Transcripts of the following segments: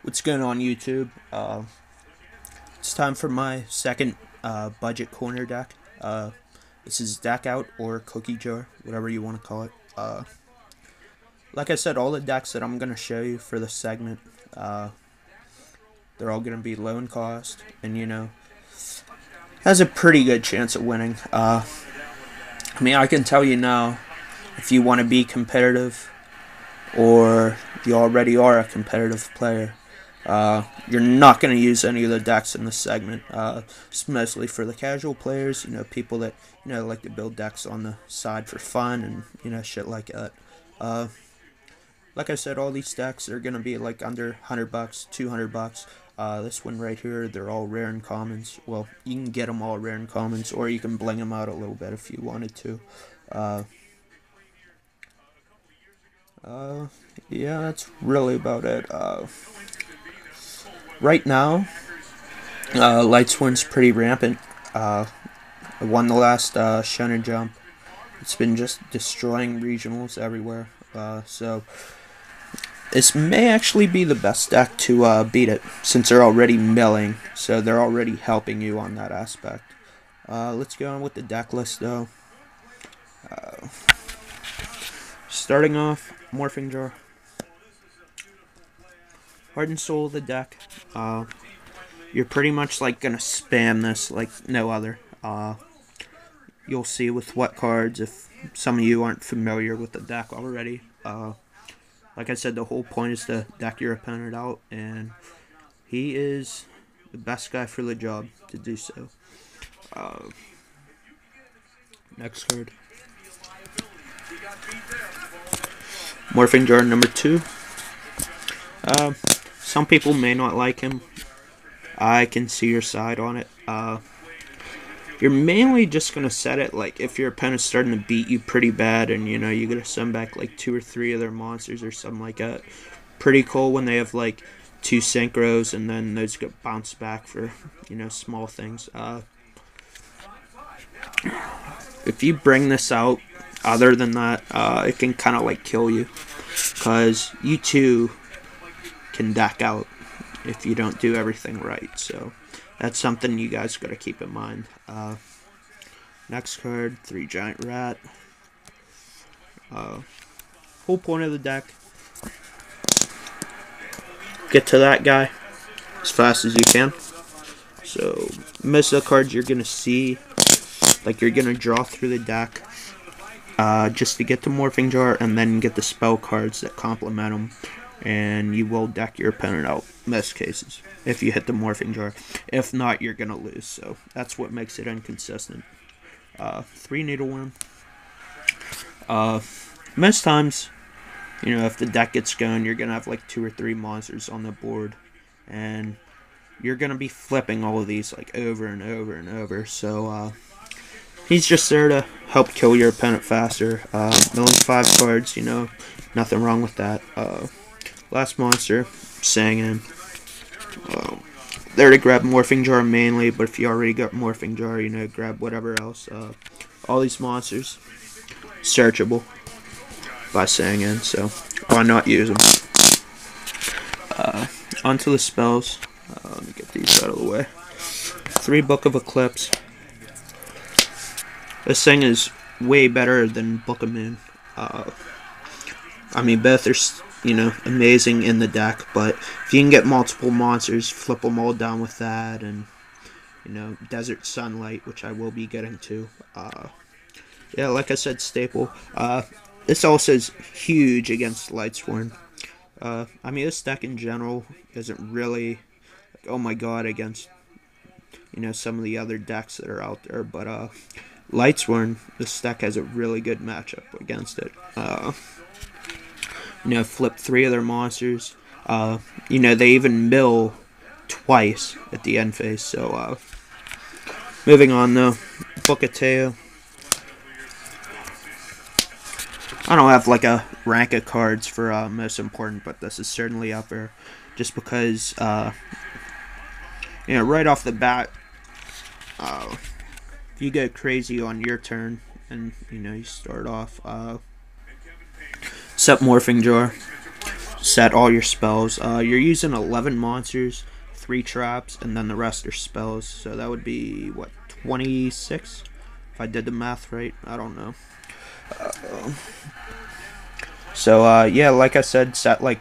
What's going on YouTube? It's time for my second budget corner deck. This is DeckOut or Cookie Jar, whatever you want to call it. Like I said, all the decks that I'm going to show you for this segment, they're all going to be low in cost and, has a pretty good chance of winning. I can tell you now, if you want to be competitive or you already are a competitive player, you're not going to use any of the decks in this segment. It's mostly for the casual players, people that, like to build decks on the side for fun and, shit like that. Like I said, all these decks are going to be like under $100, $200. This one right here, they're all rare and commons. Well, you can get them all rare and commons, or you can bling them out a little bit if you wanted to. Yeah, that's really about it. Right now, Lightsworn's pretty rampant. I won the last Shonen Jump. It's been just destroying regionals everywhere. So this may actually be the best deck to beat it, since they're already milling, so they're already helping you on that aspect. Let's go on with the deck list, though. Starting off, Morphing Jar. Heart and Soul of the deck. You're pretty much like gonna spam this like no other. You'll see with what cards if some of you aren't familiar with the deck already. Like I said, the whole point is to deck your opponent out, and he is the best guy for the job to do so. Next card. Morphing Jar number 2. Some people may not like him. I can see your side on it. You're mainly just going to set it like if your opponent's starting to beat you pretty bad and you're going to send back like 2 or 3 of their monsters or something like that. Pretty cool when they have like 2 synchros and then those get bounced back for, small things. If you bring this out, other than that, it can kind of like kill you, because you too can deck out if you don't do everything right. So that's something you guys got to keep in mind. Next card, 3 Giant Rat. Whole point of the deck, get to that guy as fast as you can. So most of the cards you're gonna see, like you're gonna draw through the deck just to get to Morphing Jar, and then get the spell cards that complement them, and you will deck your opponent out most cases if you hit the Morphing Jar. If not, you're gonna lose. So that's what makes it inconsistent. 3 Needleworm. Most times, if the deck gets going, you're gonna have like 2 or 3 monsters on the board, and you're gonna be flipping all of these like over and over and over. So he's just there to help kill your opponent faster. Milling 5 cards, nothing wrong with that. Last monster, Sangin. There to grab Morphing Jar mainly, but if you already got Morphing Jar, grab whatever else. All these monsters, searchable by Sangin, so why not use them? Onto the spells. Let me get these out of the way. 3 Book of Eclipse. This thing is way better than Book of Moon. Both are, amazing in the deck, but if you can get multiple monsters, flip them all down with that, and, Desert Sunlight, which I will be getting to. Yeah, like I said, staple. This also is huge against Lightsworn. This deck in general isn't really, like, oh my god, against, some of the other decks that are out there, but, Lightsworn, this deck has a really good matchup against it. Flip 3 of their monsters. They even mill twice at the end phase. So, moving on though, Book of Teo. I don't have like a rank of cards for most important, but this is certainly up there, just because right off the bat, if you go crazy on your turn and you start off, set Morphing Jar. set all your spells. You're using 11 monsters, 3 traps, and then the rest are spells. So that would be, what, 26? If I did the math right, I don't know. Yeah, like I said, set like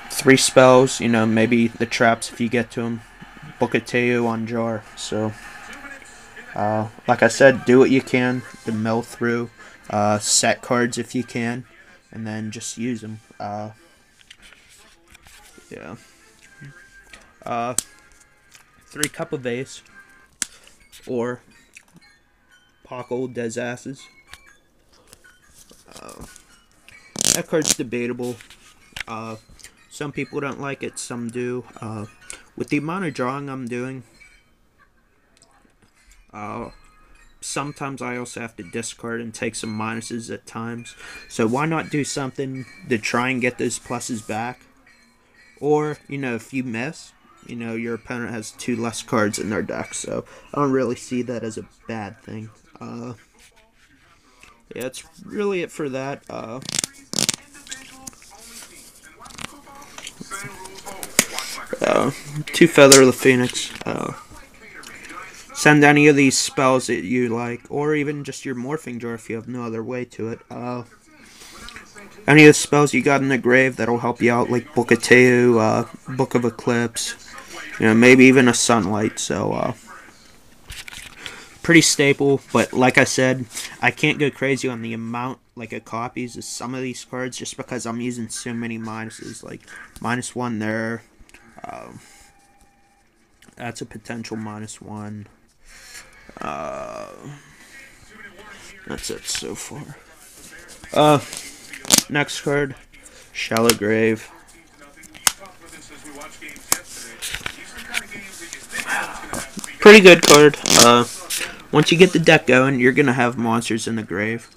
3 spells, you know, maybe the traps if you get to them. Book a Teo on jar. So, like I said, do what you can to mill through. Set cards if you can, and then just use them. Yeah. 3 cup of ace, or Pockle Des Asses. That card's debatable. Some people don't like it, some do. With the amount of drawing I'm doing, sometimes I also have to discard and take some minuses at times. So why not do something to try and get those pluses back? Or, you know, if you miss, you know, your opponent has 2 less cards in their deck. So I don't really see that as a bad thing. Yeah, that's really it for that. 2 Feather the Phoenix. Send any of these spells that you like, or even just your morphing jar if you have no other way to it. Any of the spells you got in the grave that'll help you out, like Book of Teo, Book of Eclipse, you know, maybe even a Sunlight. So, pretty staple, but like I said, I can't go crazy on the amount, like, of copies of some of these cards just because I'm using so many minuses, like -1 there. That's a potential -1. That's it so far. Next card, Shallow Grave. Pretty good card. Once you get the deck going, you're gonna have monsters in the grave.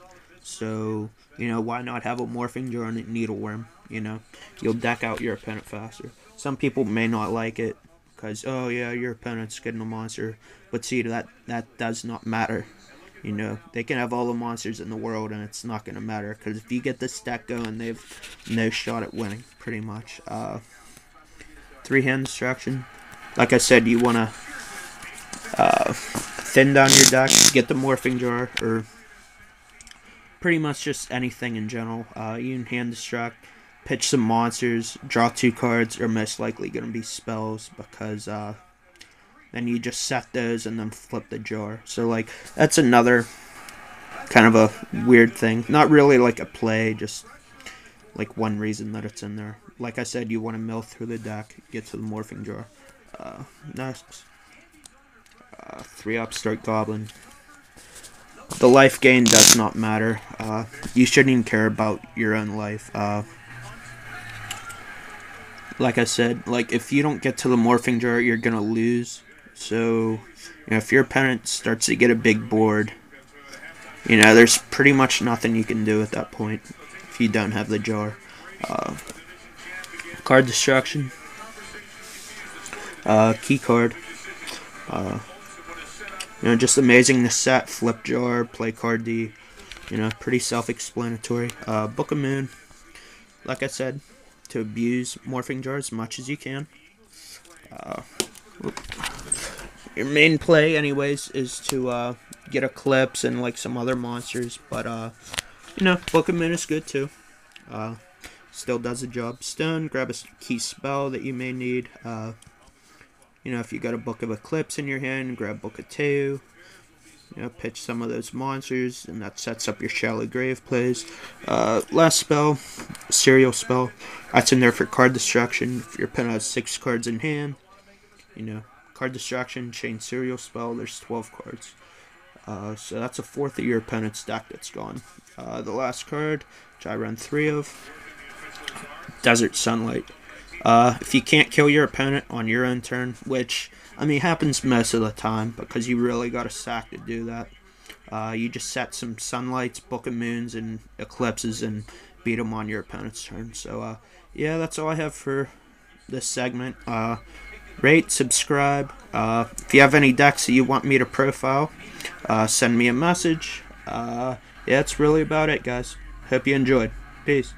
So, you know, why not have a morphing jar and a needleworm? You know, you'll deck out your opponent faster. Some people may not like it because, oh yeah, your opponent's getting a monster. But see, that does not matter. You know, they can have all the monsters in the world and it's not going to matter. Because if you get this deck going, they've no shot at winning, pretty much. 3-hand destruction. Like I said, you want to thin down your deck, get the morphing jar, or pretty much just anything in general. You can hand destruct, pitch some monsters, draw 2 cards, are most likely going to be spells because then you just set those and then flip the jar. So, like, that's another kind of a weird thing. Not really like a play, just like one reason that it's in there. Like I said, you want to mill through the deck, get to the morphing jar. Next. 3 Upstart Goblin. The life gain does not matter. You shouldn't even care about your own life. Like I said, like, if you don't get to the morphing jar, you're gonna lose. So, you know, if your opponent starts to get a big board, you know, there's pretty much nothing you can do at that point if you don't have the jar. Card destruction. Key card. You know, just amazing to set, flip jar, play card D. You know, pretty self-explanatory. Book of Moon. Like I said, to abuse morphing jar as much as you can. Your main play, anyways, is to get Eclipse and like some other monsters. But you know, Book of Moon is good too. Still does the job. Stone, grab a key spell that you may need. You know, if you got a Book of Eclipse in your hand, grab Book of Teo. You know, pitch some of those monsters, and that sets up your Shallow Grave plays. Last spell, Serial Spell. That's in there for card destruction. If your opponent has 6 cards in hand, you know, card destruction, chain Serial Spell, there's 12 cards. So that's a fourth of your opponent's deck that's gone. The last card, which I run 3 of, Desert Sunlight. If you can't kill your opponent on your own turn, which, I mean, happens most of the time because you really got a sack to do that. You just set some Sunlights, Book of Moons, and Eclipses and beat them on your opponent's turn. So, yeah, that's all I have for this segment. Rate, subscribe. If you have any decks that you want me to profile, send me a message. Yeah, that's really about it, guys. Hope you enjoyed. Peace.